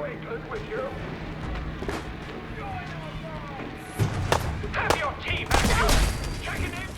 good with you? Have your team active! Checking in!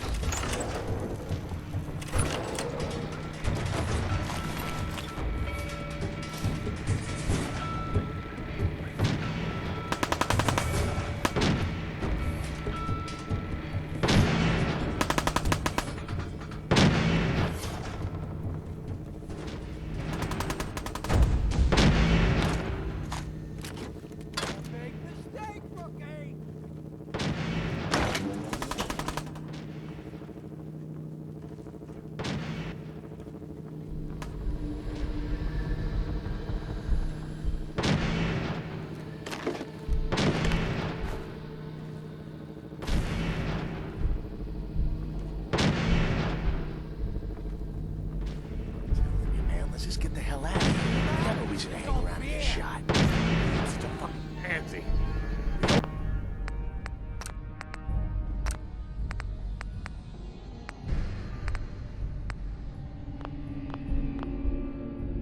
Let's just get the hell out of here. We have no reason to hang around and get shot. It's such a fucking pansy.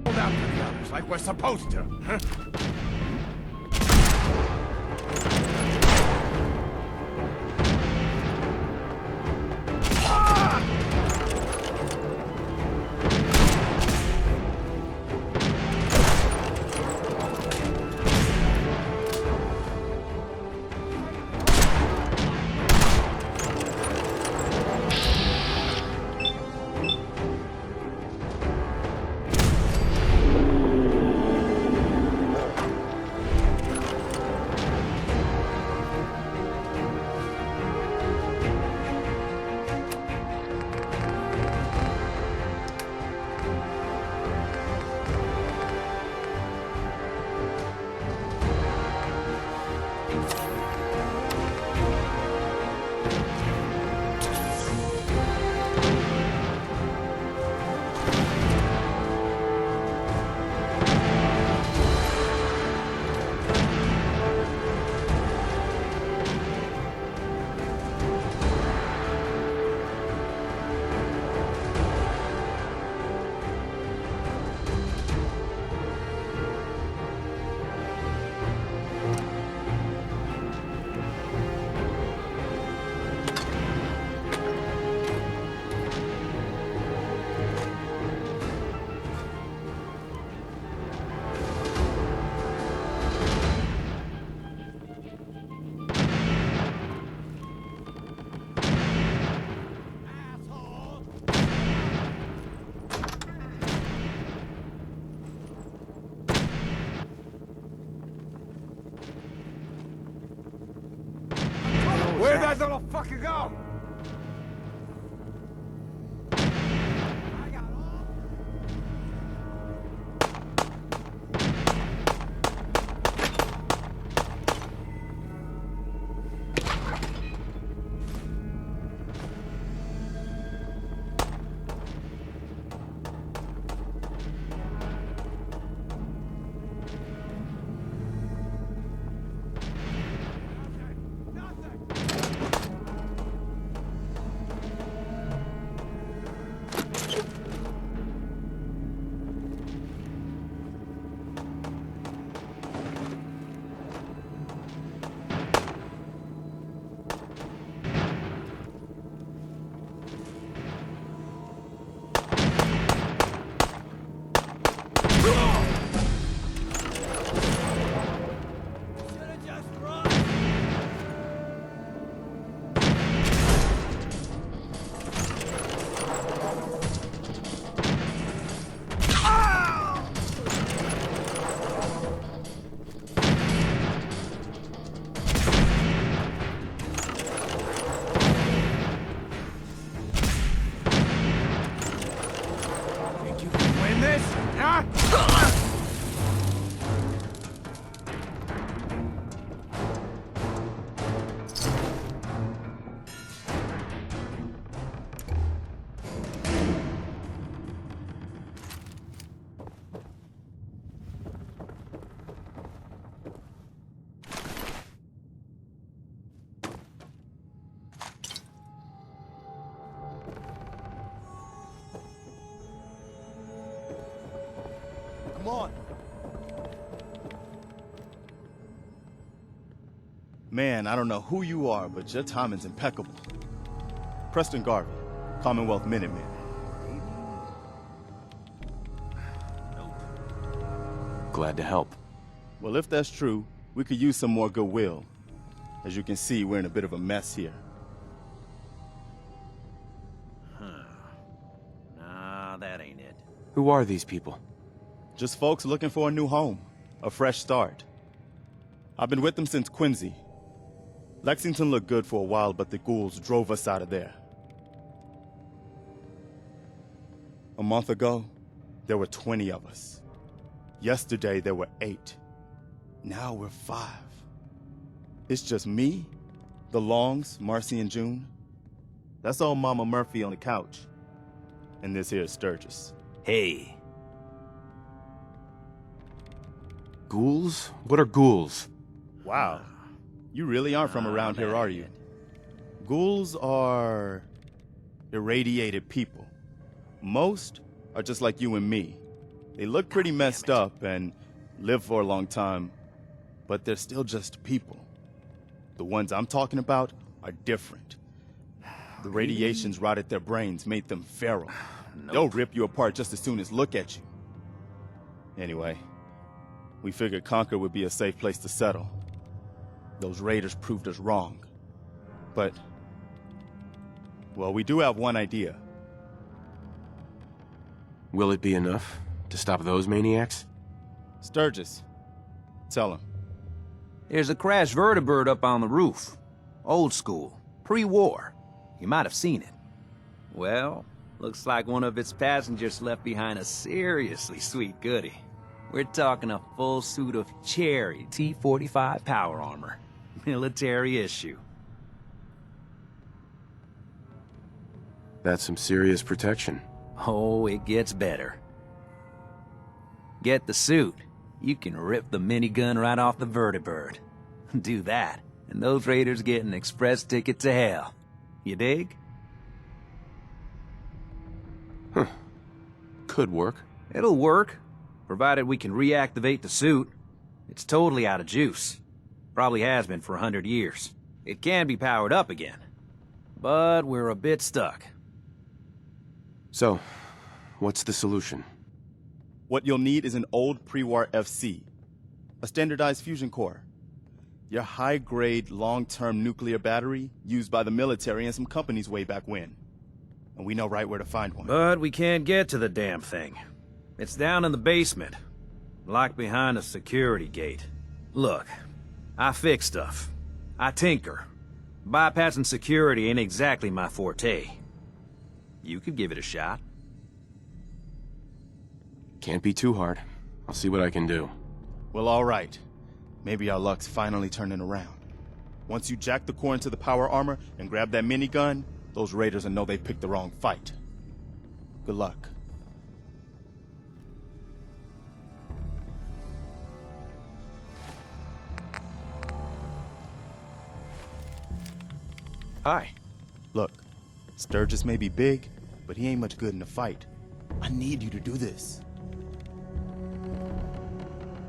Hold out to the others like we're supposed to, huh? Where'd that little fucker go? Come on. Man, I don't know who you are, but your timing's impeccable. Preston Garvey, Commonwealth Minutemen. Glad to help. Well, if that's true, we could use some more goodwill. As you can see, we're in a bit of a mess here. Nah, that ain't it. Who are these people? Just folks looking for a new home, a fresh start. I've been with them since Quincy. Lexington looked good for a while, but the ghouls drove us out of there. A month ago, there were 20 of us. Yesterday, there were 8. Now we're 5. It's just me, the Longs, Marcy and June. That's old Mama Murphy on the couch. And this here is Sturgis. Hey. Ghouls? What are ghouls? Wow. You really aren't from around here, are you? Ghouls are irradiated people. Most are just like you and me. They look pretty messed up and live for a long time, but they're still just people. The ones I'm talking about are different. The radiations rotted their brains, made them feral. They'll rip you apart just as soon as look at you. Anyway, we figured Concord would be a safe place to settle. Those raiders proved us wrong. But, well, we do have one idea. Will it be enough to stop those maniacs? Sturgis, tell him. There's a crashed vertibird up on the roof. Old school. Pre-war. You might have seen it. Well, looks like one of its passengers left behind a seriously sweet goodie. We're talking a full suit of cherry T-45 power armor. Military issue. That's some serious protection. Oh, it gets better. Get the suit. You can rip the minigun right off the vertibird. Do that, and those raiders get an express ticket to hell. You dig? Huh. Could work. It'll work, provided we can reactivate the suit. It's totally out of juice. Probably has been for 100 years. It can be powered up again, but we're a bit stuck. So, what's the solution? What you'll need is an old pre-war FC, a standardized fusion core, your high-grade, long-term nuclear battery used by the military and some companies way back when. And we know right where to find one. But we can't get to the damn thing. It's down in the basement, locked behind a security gate. Look, I fix stuff. I tinker. Bypassing security ain't exactly my forte. You could give it a shot. Can't be too hard. I'll see what I can do. Well, all right. Maybe our luck's finally turning around. Once you jack the core into the power armor and grab that minigun, those raiders will know they picked the wrong fight. Good luck. Hi. Look, Sturgis may be big, but he ain't much good in a fight. I need you to do this.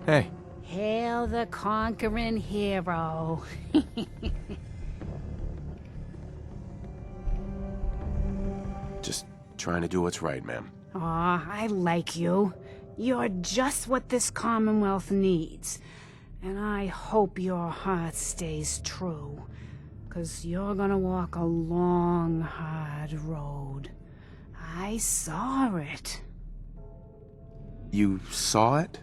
Hey. Hail the conquering hero. Just trying to do what's right, ma'am. Aw, I like you. You're just what this Commonwealth needs. And I hope your heart stays true. 'Cause you're gonna walk a long, hard road. I saw it. You saw it?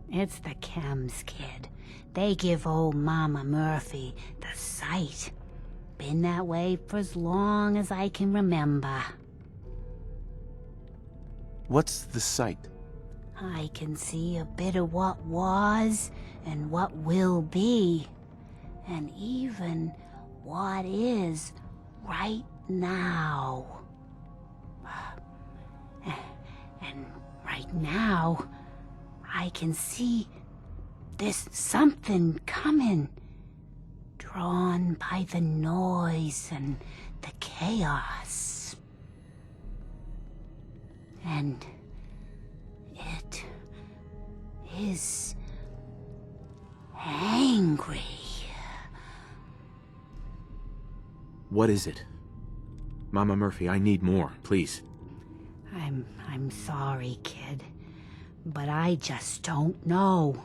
It's the chems, kid. They give old Mama Murphy the sight. Been that way for as long as I can remember. What's the sight? I can see a bit of what was and what will be. And even what is right now. And right now, I can see there's something coming, drawn by the noise and the chaos. And it is angry. What is it? Mama Murphy, I need more, please. I'm sorry, kid. But I just don't know.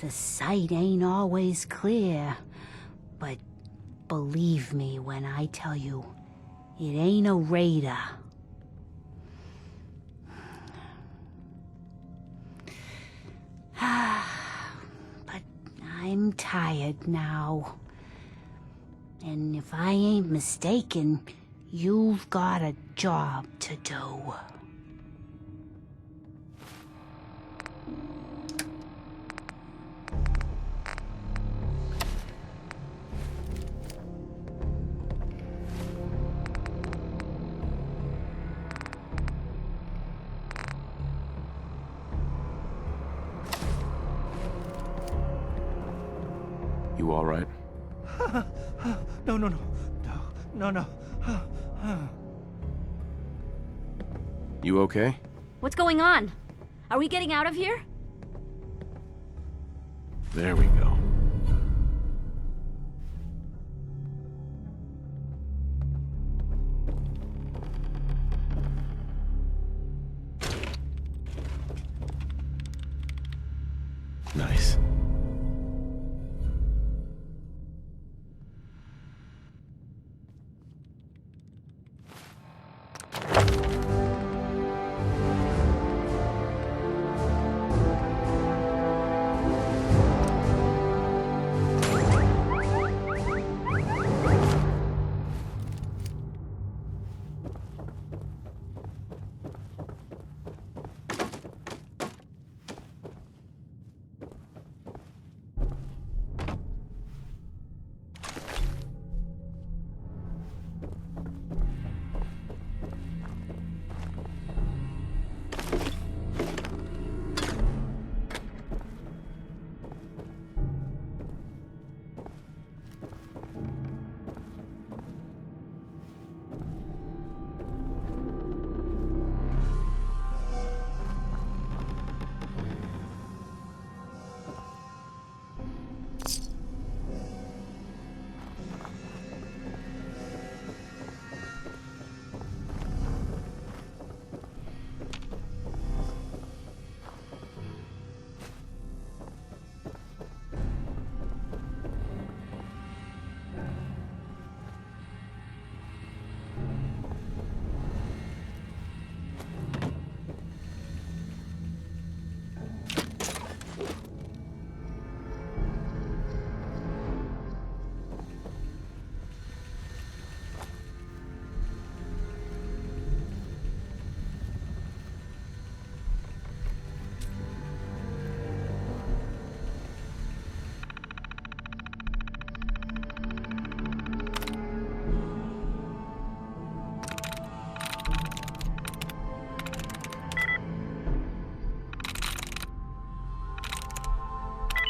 The sight ain't always clear. But believe me when I tell you, it ain't a raider. But I'm tired now. And if I ain't mistaken, you've got a job to do. You all right? No. You okay? What's going on? Are we getting out of here? There we go. Nice.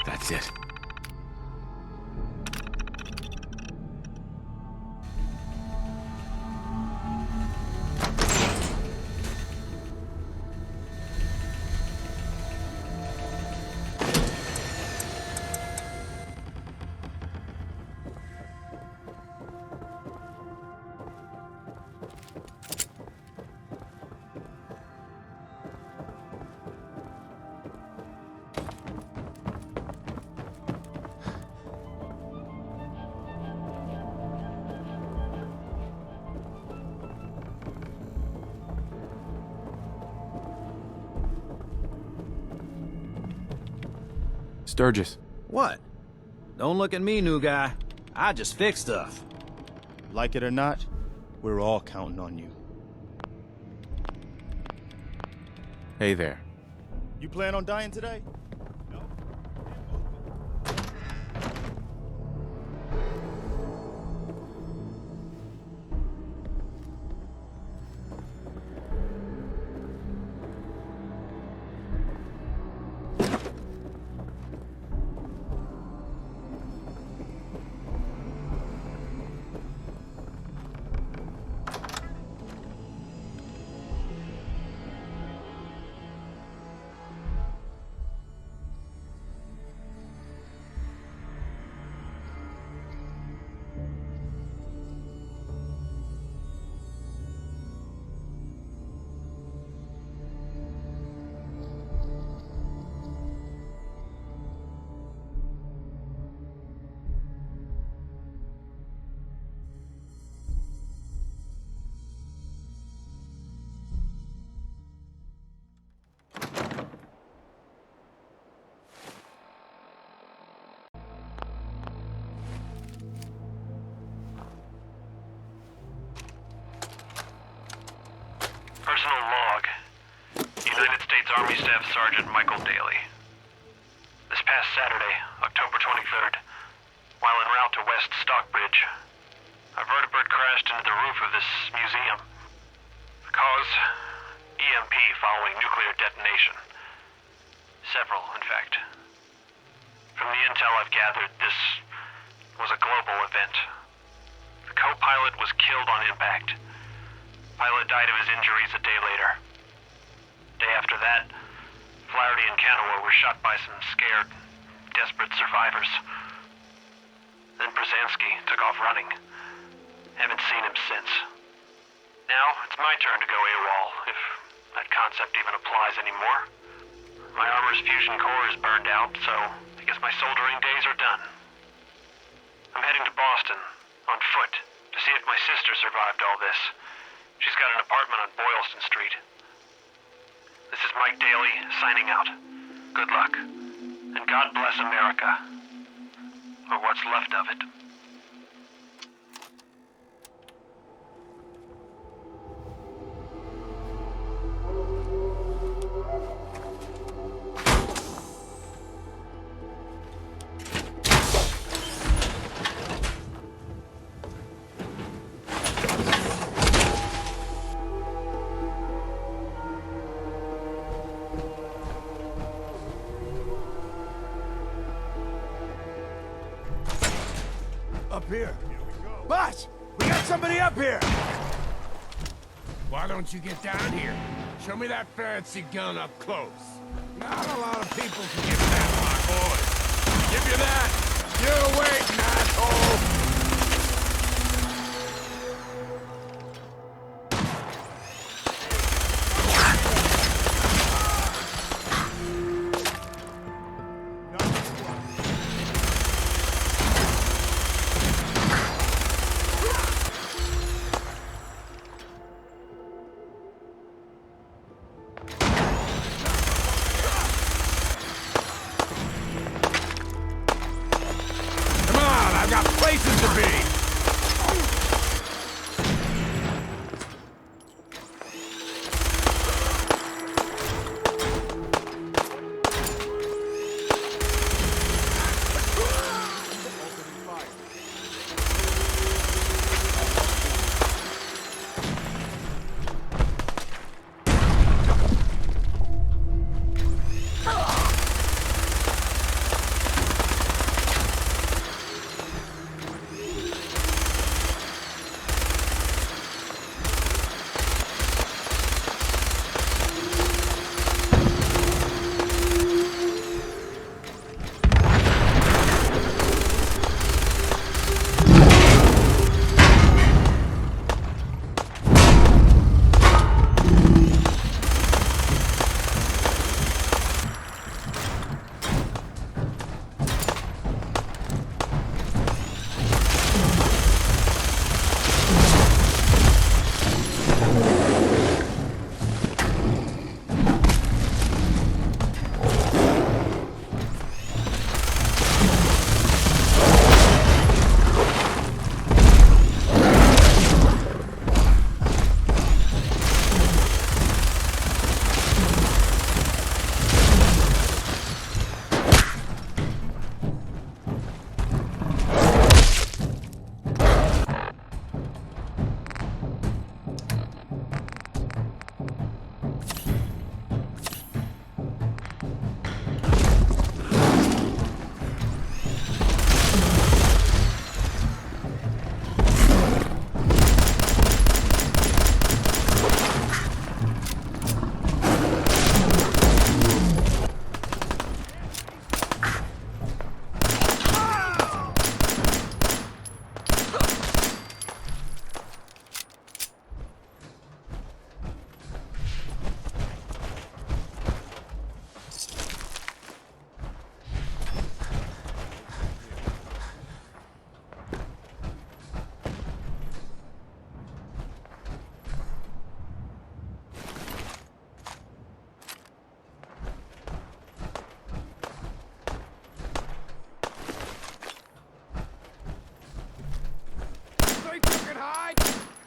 That's it. Sturgis. What? Don't look at me, new guy. I just fix stuff. Like it or not, we're all counting on you. Hey there. You plan on dying today? Army Staff Sergeant Michael Daly. This past Saturday, October 23rd, while en route to West Stockbridge, a vertibird crashed into the roof of this museum. The cause? EMP following nuclear detonation. Several, in fact. From the intel I've gathered, this was a global event. The co-pilot was killed on impact. Pilot died of his injuries a day later. Day after that, Flaherty and Canoa were shot by some scared, desperate survivors. Then Brzezinski took off running. Haven't seen him since. Now, it's my turn to go AWOL, if that concept even applies anymore. My armor's fusion core is burned out, so I guess my soldering days are done. I'm heading to Boston, on foot, to see if my sister survived all this. She's got an apartment on Boylston Street. This is Mike Daly, signing out. Good luck. And God bless America. Or what's left of it. Up here. Boss! We got somebody up here! Why don't you get down here? Show me that fancy gun up close. Not a lot of people can get that, my boy. Give you that. You're waiting, asshole. Places to be!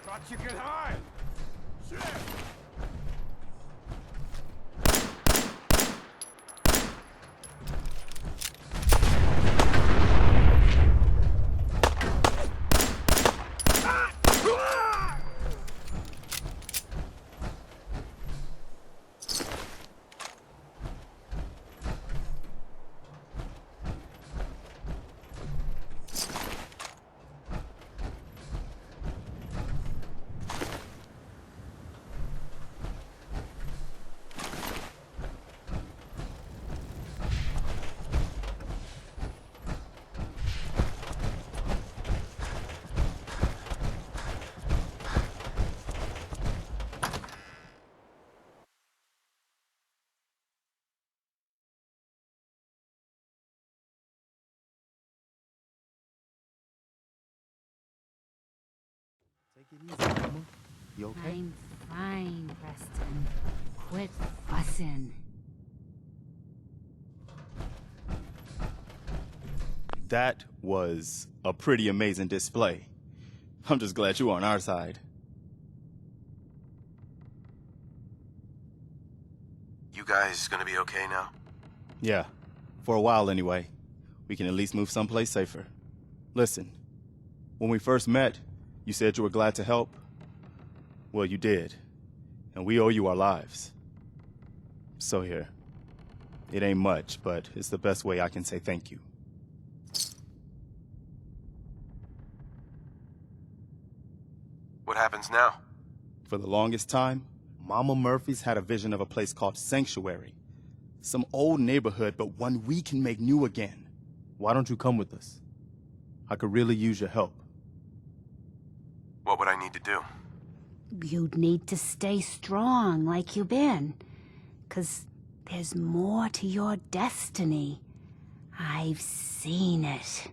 Thought you could hide. Shit. it easy, Mama. You okay? I'm fine, Preston. Quit fussing. That was a pretty amazing display. I'm just glad you're on our side. You guys gonna be okay now? Yeah, for a while anyway. We can at least move someplace safer. Listen, when we first met, you said you were glad to help. Well, you did. And we owe you our lives. So here. It ain't much, but it's the best way I can say thank you. What happens now? For the longest time, Mama Murphy's had a vision of a place called Sanctuary. Some old neighborhood, but one we can make new again. Why don't you come with us? I could really use your help. What would I need to do? You'd need to stay strong like you've been. 'Cause there's more to your destiny. I've seen it.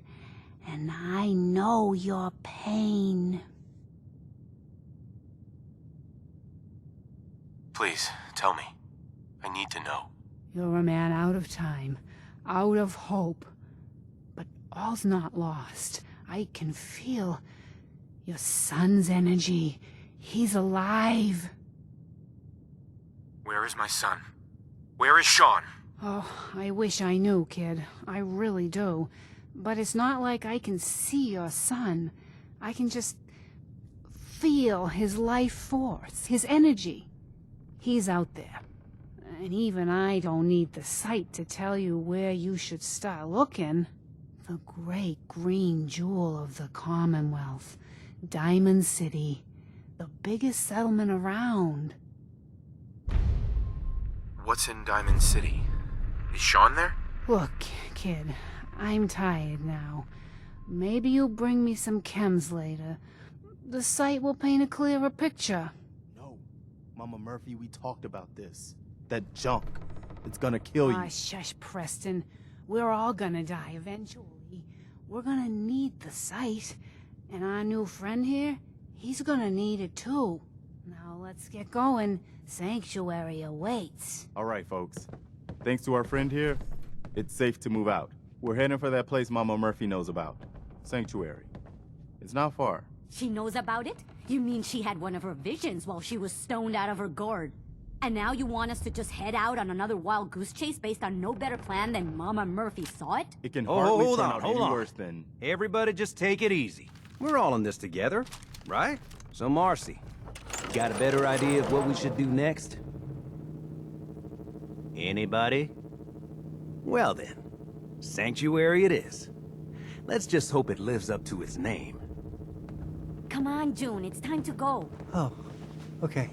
And I know your pain. Please, tell me. I need to know. You're a man out of time, out of hope. But all's not lost. I can feel your son's energy. He's alive. Where is my son? Where is Sean? Oh, I wish I knew, kid. I really do. But it's not like I can see your son. I can just feel his life force, his energy. He's out there. And even I don't need the sight to tell you where you should start looking. The great green jewel of the Commonwealth. Diamond City. The biggest settlement around. What's in Diamond City? Is Sean there? Look, kid, I'm tired now. Maybe you'll bring me some chems later. The sight will paint a clearer picture. No, Mama Murphy, we talked about this. That junk, it's gonna kill you. Ah, shush, Preston. We're all gonna die eventually. We're gonna need the sight. And our new friend here, he's gonna need it too. Now let's get going. Sanctuary awaits. All right, folks. Thanks to our friend here, it's safe to move out. We're heading for that place Mama Murphy knows about. Sanctuary. It's not far. She knows about it? You mean she had one of her visions while she was stoned out of her gourd? And now you want us to just head out on another wild goose chase based on no better plan than Mama Murphy saw it? It can Oh, hardly hold turn on, out hold any on. worse than... Everybody just take it easy. We're all in this together, right? So Marcy, got a better idea of what we should do next? Anybody? Well then, Sanctuary it is. Let's just hope it lives up to its name. Come on, June, it's time to go. Oh, okay.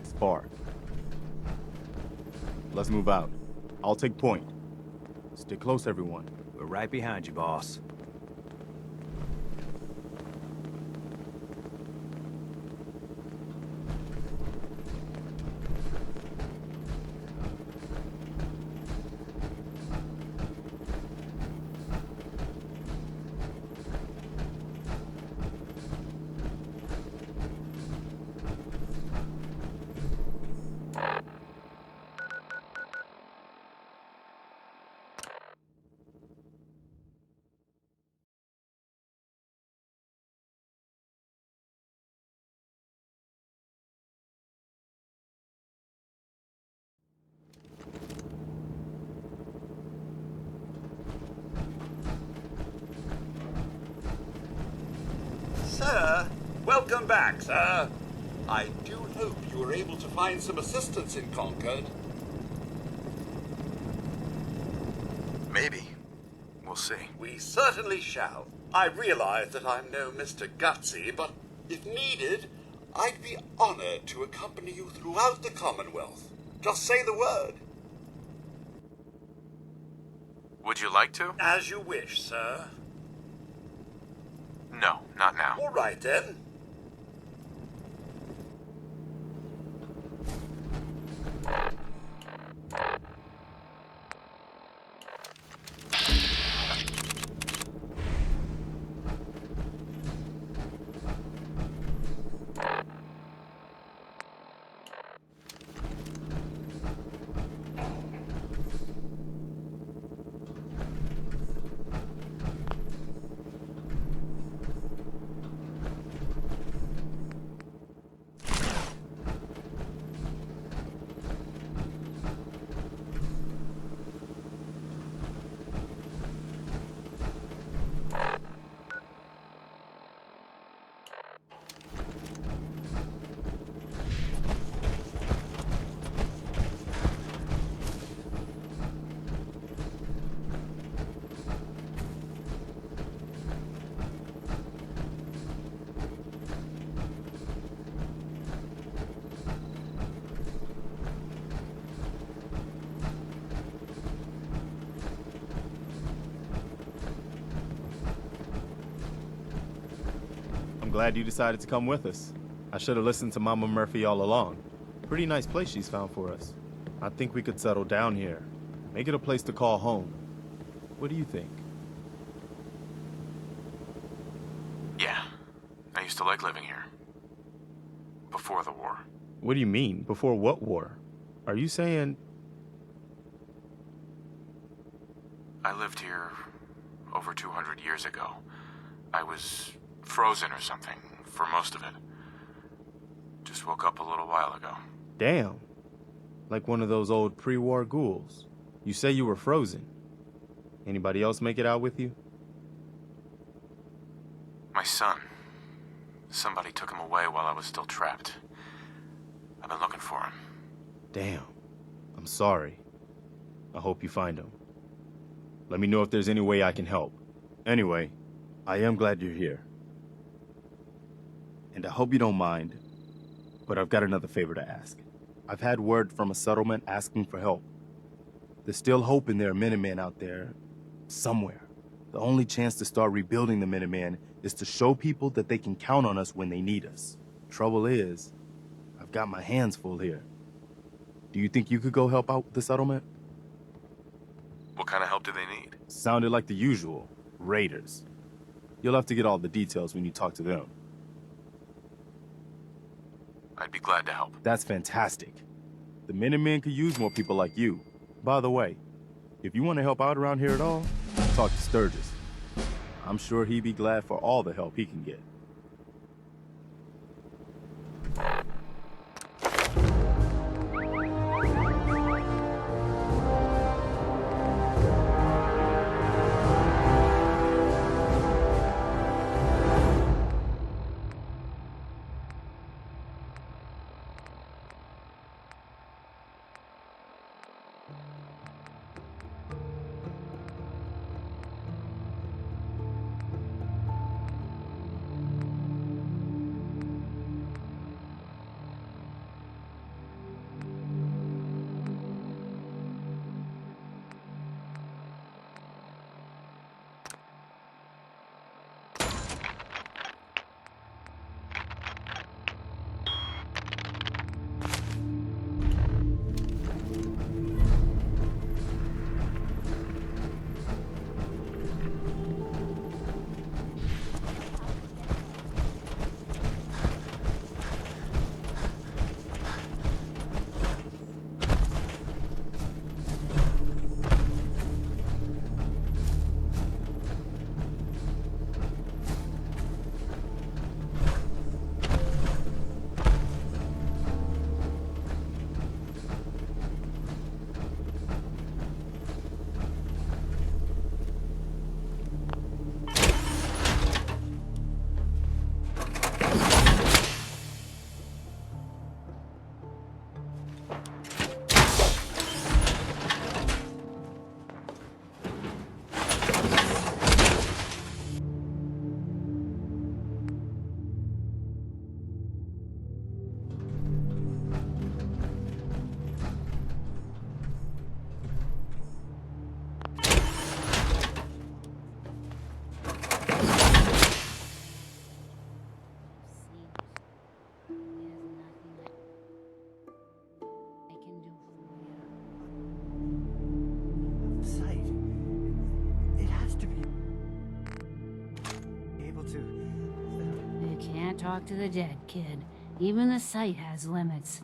Spark. Let's move out. I'll take point. Stay close, everyone. We're right behind you, boss. Sir, welcome back, sir. I do hope you were able to find some assistance in Concord. Maybe. We'll see. We certainly shall. I realize that I'm no Mr. Gutsy, but if needed, I'd be honored to accompany you throughout the Commonwealth. Just say the word. Would you like to? As you wish, sir. No, not now. All right, then. I'm glad you decided to come with us. I should have listened to Mama Murphy all along. Pretty nice place she's found for us. I think we could settle down here. Make it a place to call home. What do you think? Yeah. I used to like living here. Before the war. What do you mean? Before what war? Are you saying... I lived here over 200 years ago. I was frozen or something for most of it. Just woke up a little while ago. Damn. Like one of those old pre-war ghouls. You say you were frozen. Anybody else make it out with you? My son. Somebody took him away while I was still trapped. I've been looking for him. Damn. I'm sorry. I hope you find him. Let me know if there's any way I can help. Anyway, I am glad you're here. And I hope you don't mind, but I've got another favor to ask. I've had word from a settlement asking for help. There's still hope in there are Minutemen out there, somewhere. The only chance to start rebuilding the Minutemen is to show people that they can count on us when they need us. Trouble is, I've got my hands full here. Do you think you could go help out the settlement? What kind of help do they need? Sounded like the usual, raiders. You'll have to get all the details when you talk to them. I'd be glad to help. That's fantastic. The Minutemen could use more people like you. By the way, if you want to help out around here at all, talk to Sturgis. I'm sure he'd be glad for all the help he can get. can't talk to the dead, kid. Even the sight has limits.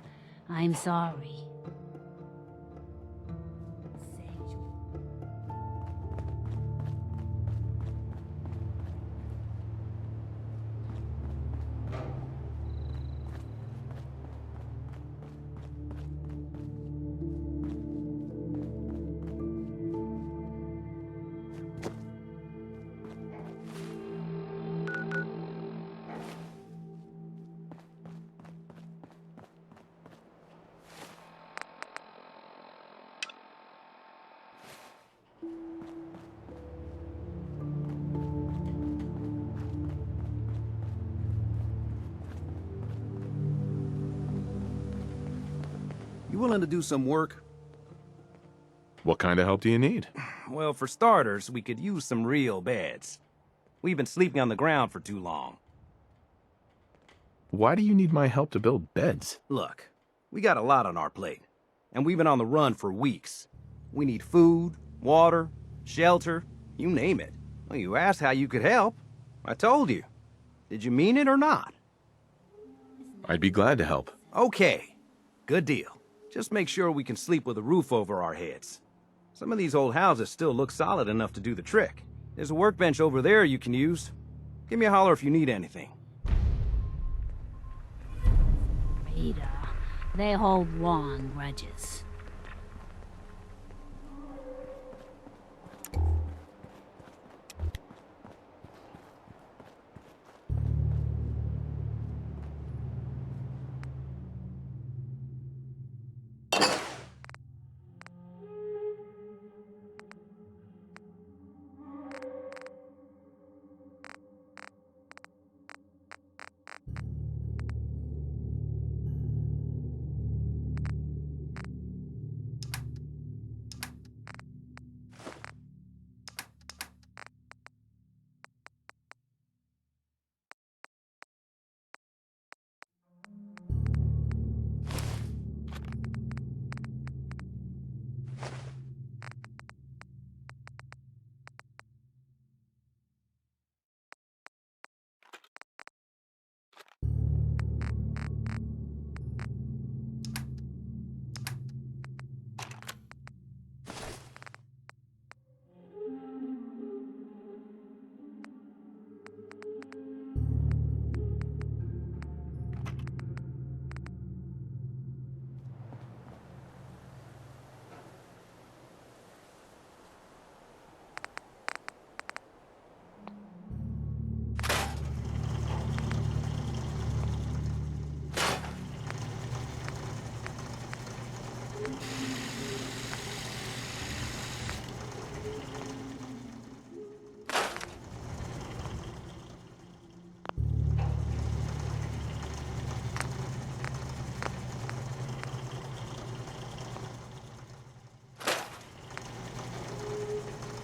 I'm sorry. You willing to do some work? What kind of help do you need? Well, for starters, we could use some real beds. We've been sleeping on the ground for too long. Why do you need my help to build beds? Look, we got a lot on our plate, and we've been on the run for weeks. We need food, water, shelter, you name it. Well, you asked how you could help. I told you. Did you mean it or not? I'd be glad to help. Okay, good deal. Just make sure we can sleep with a roof over our heads. Some of these old houses still look solid enough to do the trick. There's a workbench over there you can use. Give me a holler if you need anything. Peter, they hold long grudges.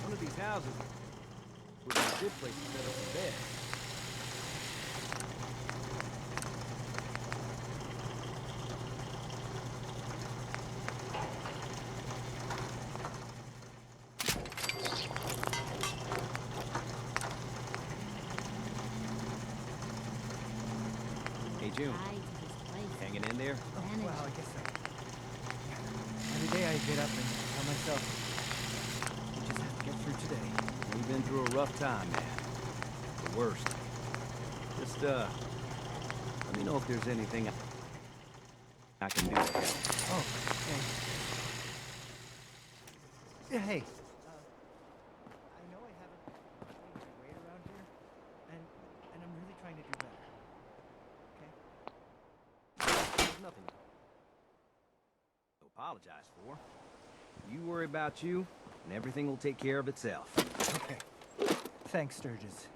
One of these houses would be a good place to set up a bed. Hey, June. Hanging in there? Well, I guess so. Every day I get up and tell myself, we just have to get through today. We've been through a rough time, man. The worst. Just, let me know if there's anything I can do to help. Oh, thanks. Yeah, hey. I know I haven't made my way around here, and I'm really trying to do better. Okay? There's nothing to apologize for. You worry about you, and everything will take care of itself. Okay. Thanks, Sturgis.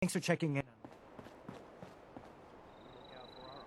Thanks for checking in. Look out for our own.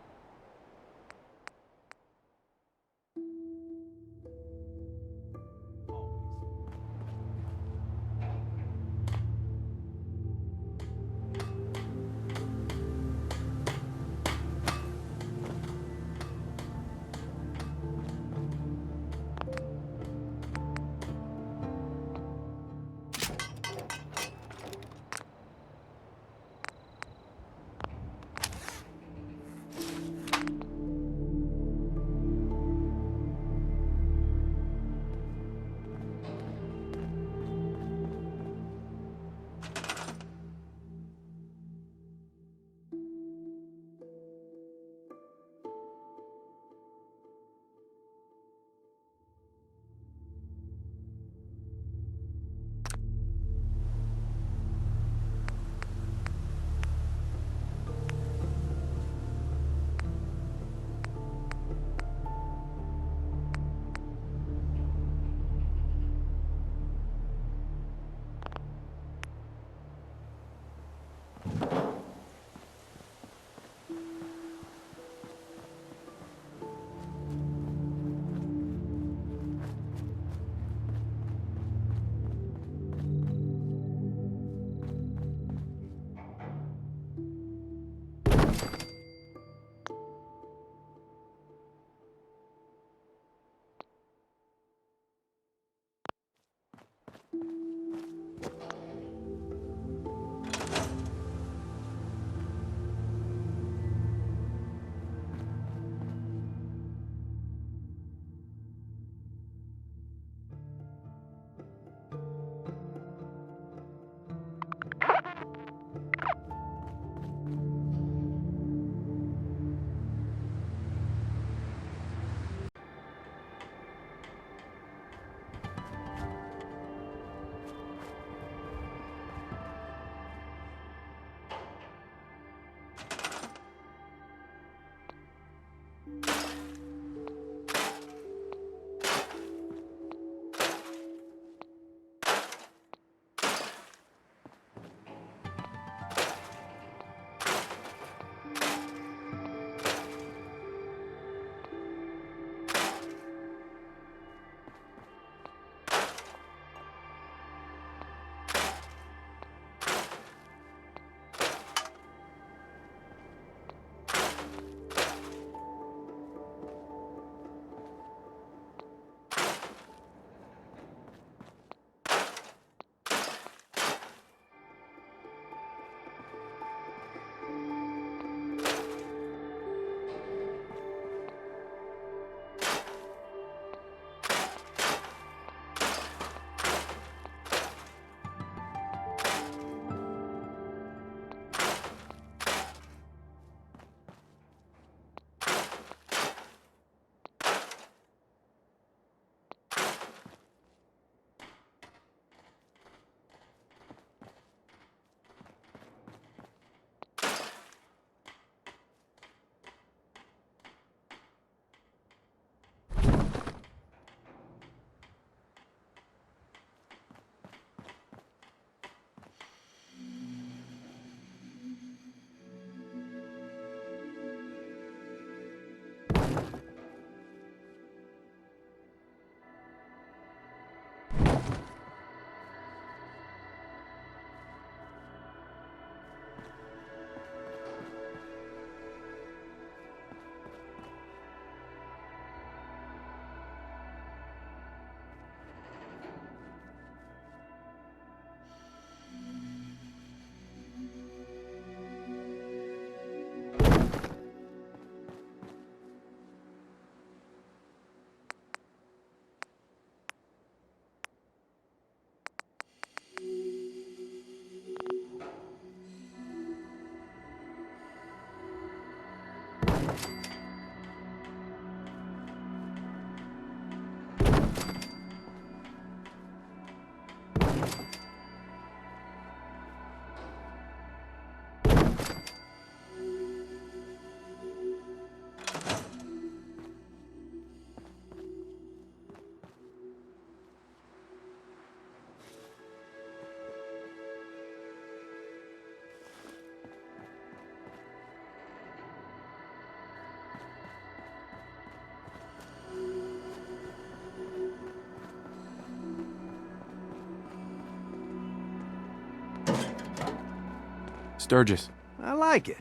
Sturgis. I like it.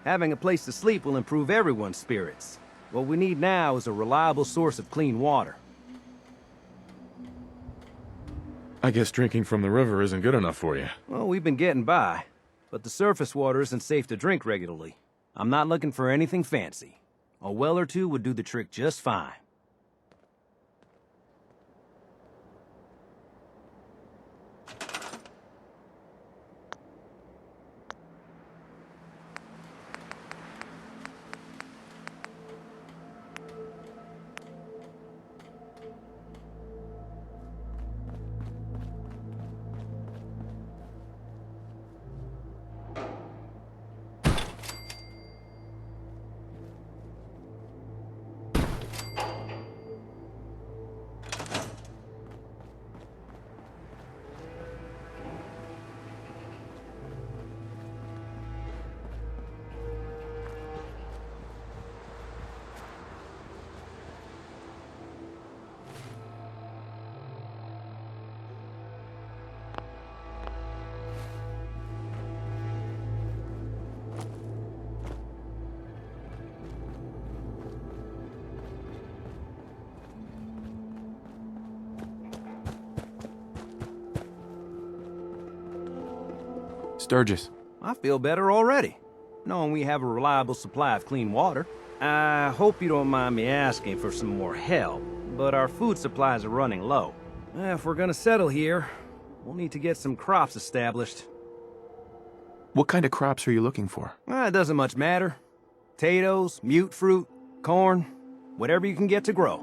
Having a place to sleep will improve everyone's spirits. What we need now is a reliable source of clean water. I guess drinking from the river isn't good enough for you. Well, we've been getting by, but the surface water isn't safe to drink regularly. I'm not looking for anything fancy. A well or two would do the trick just fine. Sturgis. I feel better already, knowing we have a reliable supply of clean water. I hope you don't mind me asking for some more help, but our food supplies are running low. If we're gonna settle here, we'll need to get some crops established. What kind of crops are you looking for? It doesn't much matter. Potatoes, mute fruit, corn, whatever you can get to grow.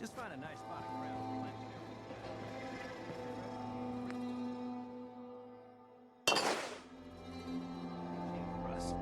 Just find a nice spot of ground. Russ.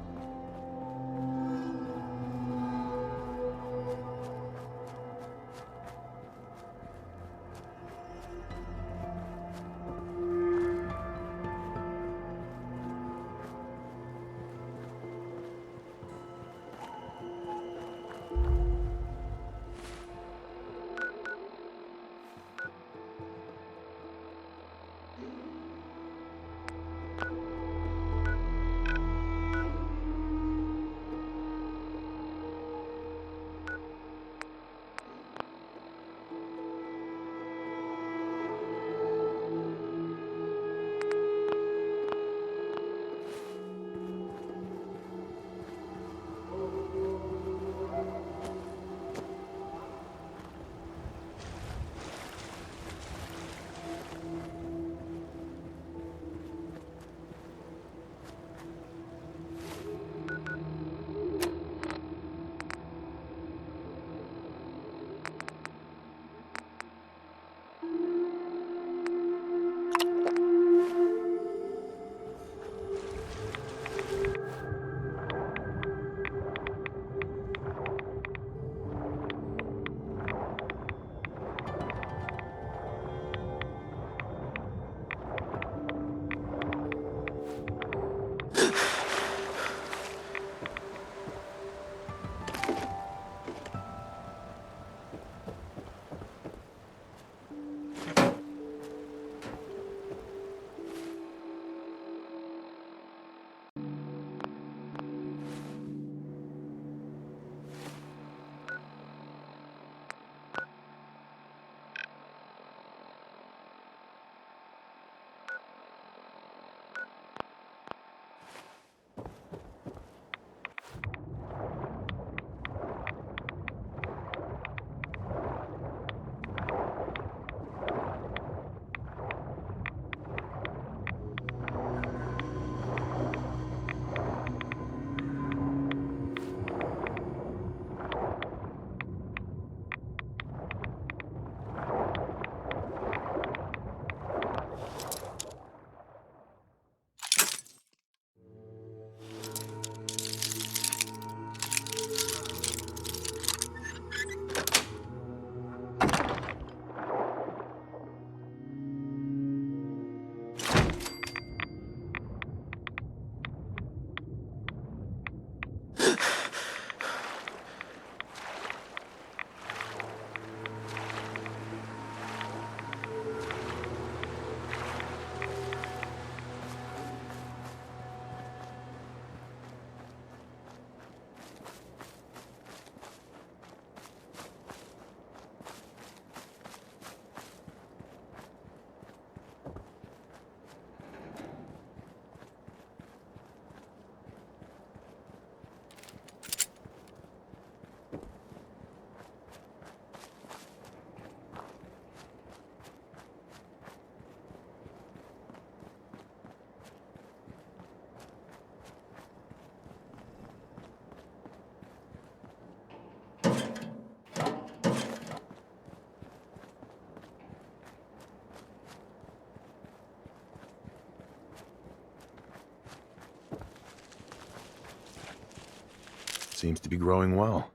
Seems to be growing well.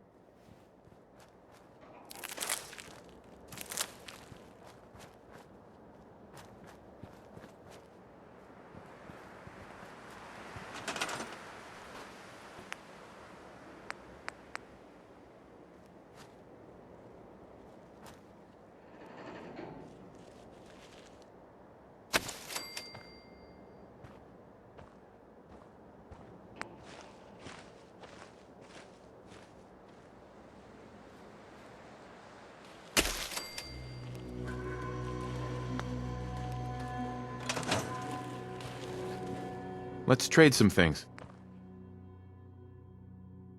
Let's trade some things.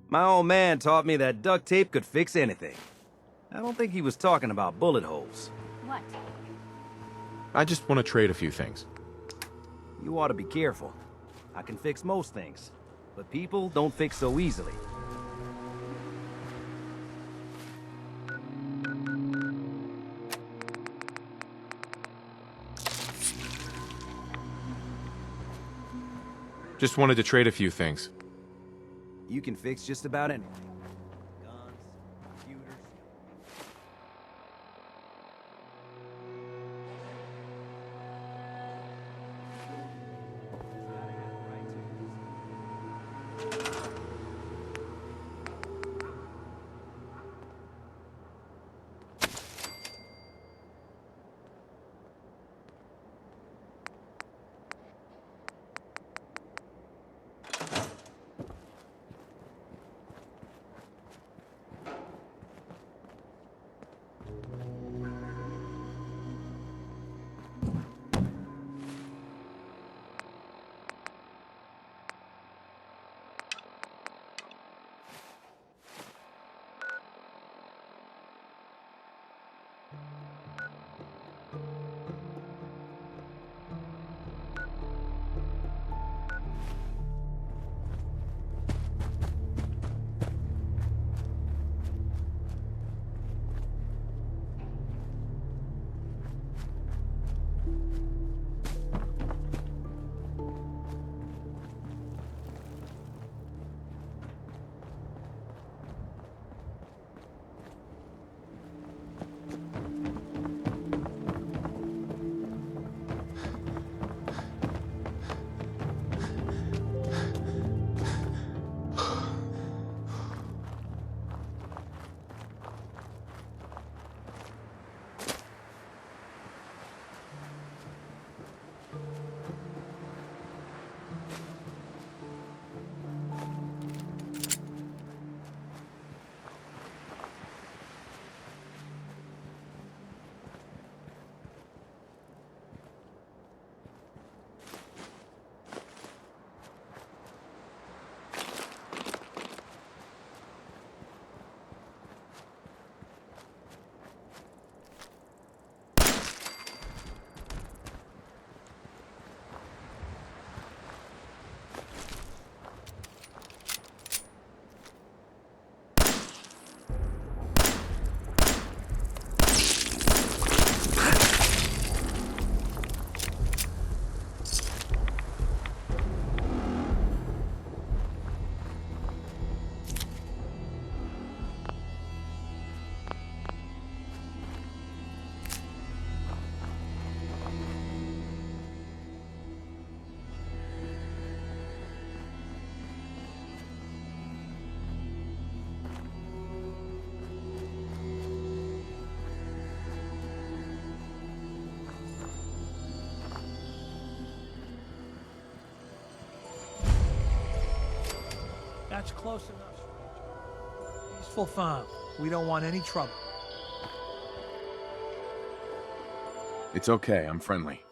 My old man taught me that duct tape could fix anything. I don't think he was talking about bullet holes. What? I just want to trade a few things. You ought to be careful. I can fix most things, but people don't fix so easily. Just wanted to trade a few things. You can fix just about anything. Guns, computers. That's close enough, stranger. Peaceful farm. We don't want any trouble. It's okay, I'm friendly.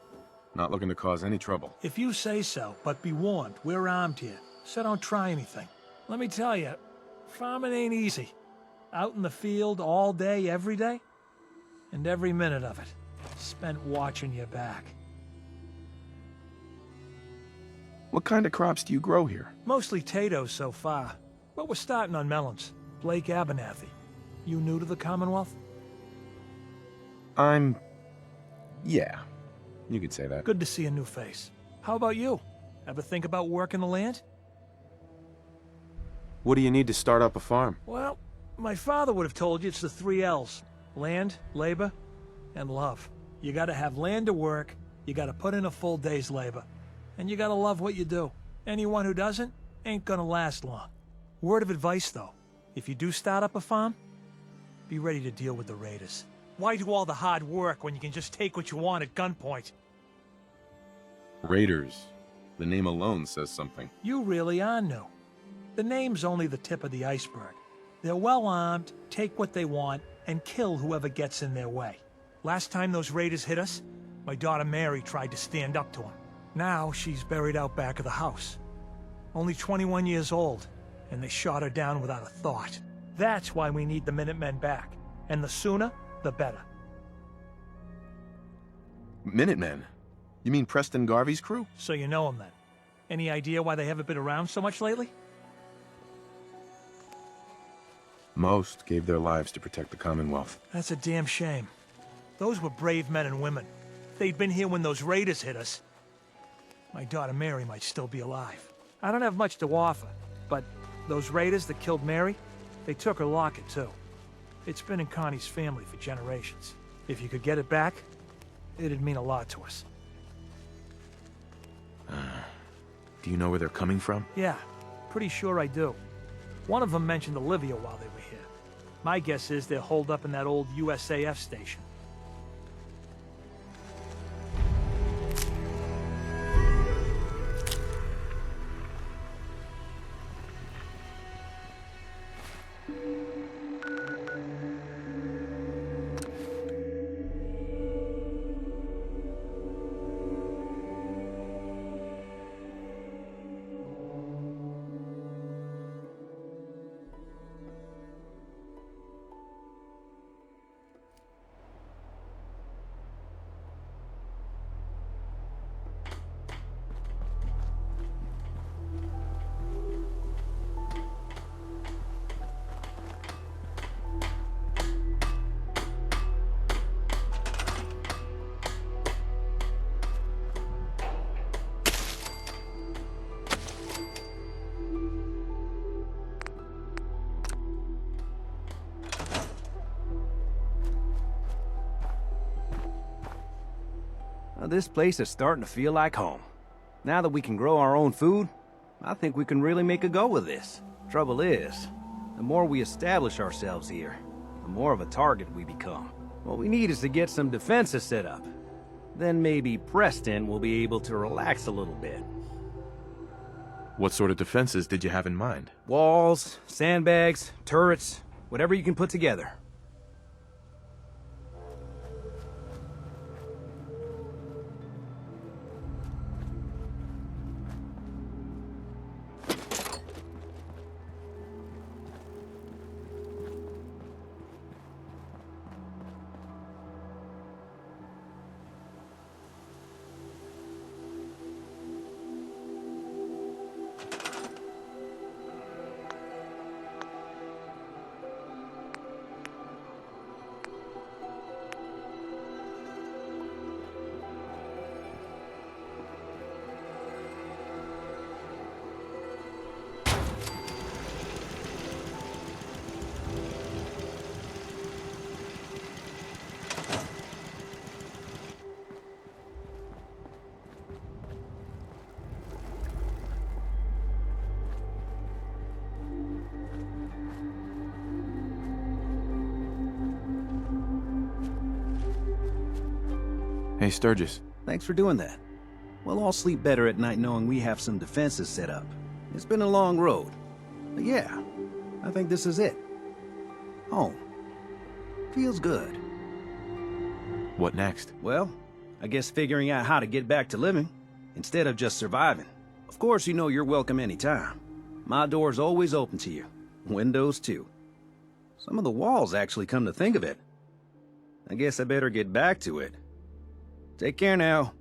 Not looking to cause any trouble. If you say so, but be warned, we're armed here, so don't try anything. Let me tell you, farming ain't easy. Out in the field all day, every day, and every minute of it spent watching your back. What kind of crops do you grow here? Mostly potatoes so far, but we're starting on melons. Blake Abernathy. You new to the Commonwealth? Yeah, you could say that. Good to see a new face. How about you? Ever think about working the land? What do you need to start up a farm? Well, my father would have told you it's the 3 L's. Land, labor, and love. You gotta have land to work, you gotta put in a full day's labor, and you gotta love what you do. Anyone who doesn't ain't gonna last long. Word of advice, though. If you do start up a farm, be ready to deal with the raiders. Why do all the hard work when you can just take what you want at gunpoint? Raiders. The name alone says something. You really are new. The name's only the tip of the iceberg. They're well armed, take what they want, and kill whoever gets in their way. Last time those raiders hit us, my daughter Mary tried to stand up to them. Now she's buried out back of the house. Only 21 years old, and they shot her down without a thought. That's why we need the Minutemen back. And the sooner, the better. Minutemen? You mean Preston Garvey's crew? So you know them then. Any idea why they haven't been around so much lately? Most gave their lives to protect the Commonwealth. That's a damn shame. Those were brave men and women. If they'd been here when those raiders hit us, my daughter Mary might still be alive. I don't have much to offer, but those raiders that killed Mary, they took her locket too. It's been in Connie's family for generations. If you could get it back, it'd mean a lot to us. Do you know where they're coming from? Yeah, pretty sure I do. One of them mentioned Olivia while they were here. My guess is they're holed up in that old USAF station. This place is starting to feel like home. Now that we can grow our own food, I think we can really make a go of this. Trouble is, the more we establish ourselves here, the more of a target we become. What we need is to get some defenses set up. Then maybe Preston will be able to relax a little bit. What sort of defenses did you have in mind? Walls, sandbags, turrets, whatever you can put together. Hey, Sturgis. Thanks for doing that. We'll all sleep better at night knowing we have some defenses set up. It's been a long road. But yeah, I think this is it. Home. Feels good. What next? Well, I guess figuring out how to get back to living, instead of just surviving. Of course, you know you're welcome anytime. My door's always open to you. Windows, too. Some of the walls actually come to think of it. I guess I better get back to it. Take care now.